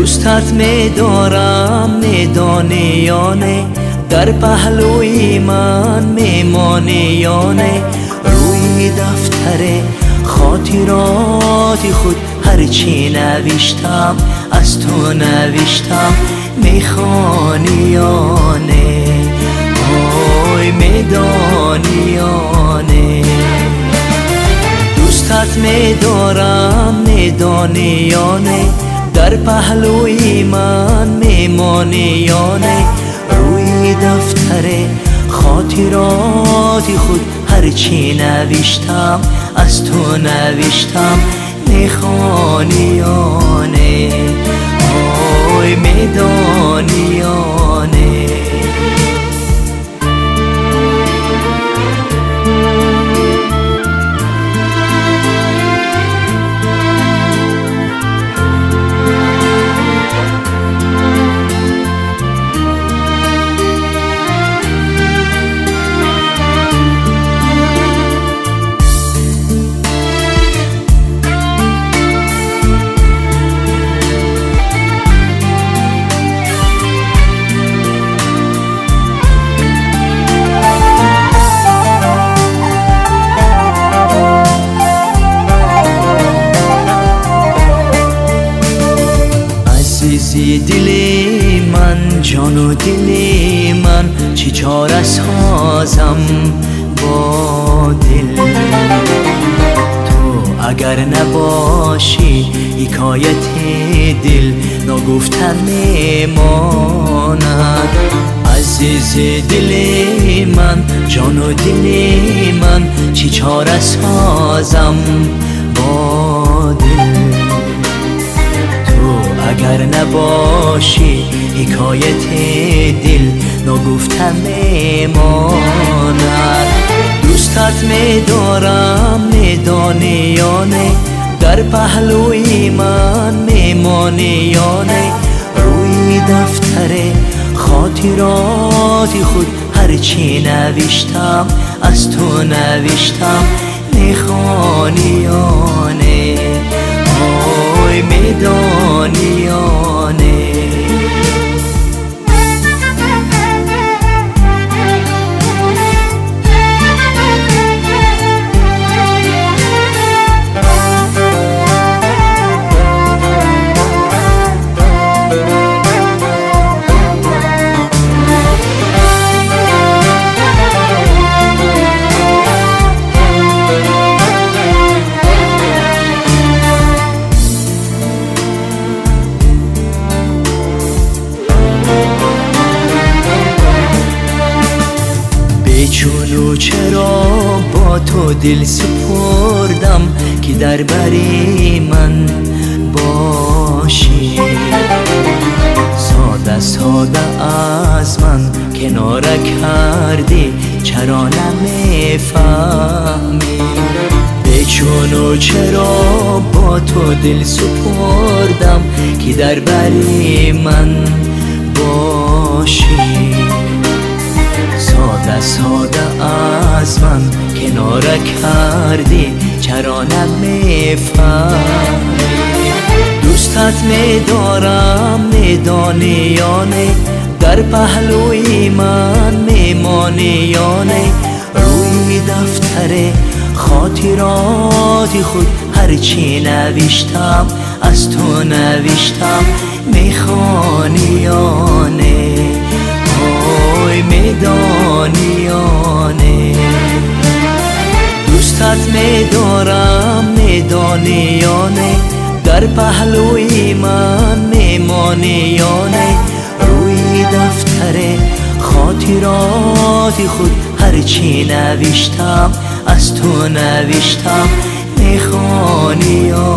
دوستت می‌دارم ندانیانه، در پهلوی من میمانیانه. روی دفتر خاطرات خود هرچی نوشتم از تو نوشتم میخوانیانه، آی میدانیانه. دوستت می‌دارم ندانیانه، در پهلوی من میمانیانه. روی دفتر خاطرات خود هرچی نوشتم از تو نوشتم میخوانیانه، آی میدانیانه. عزیزی دل من، جان و دل من، چی چاره سازم با دل. تو اگر نباشی حکایت دل نگفتن میماند. عزیز دل من، جان و دل من، چی چاره سازم با دل. اگر نباشی حکایت دل نگفتن میماند. دوستت می‌دارم ندانیانه، در پهلوی من میمانیانه. روی دفتر خاطرات خود هرچی نوشتم از تو نوشتم میخوانیانه، آی میدانیانه. چونو چرا با تو دل سپردم که در بری من باشی. ساده ساده از من کناره کردی چرا نمیفهمی. به چونو چرا با تو دل سپردم که در بری من باشی. ساده ساده از من کناره کردی چرا نمیفهمی. دوستت می‌دارم ندانیانه، در پهلوی من میمانیانه. روی دفتر خاطرات خود هرچی نوشتم از تو نوشتم میخوانیانه، آی میدانیانه. دوستت می‌دارم ندانیانه، در پهلوی من میمانیانه. روی دفتر خاطرات خود هرچی نوشتم از تو نوشتم میخوانیانه.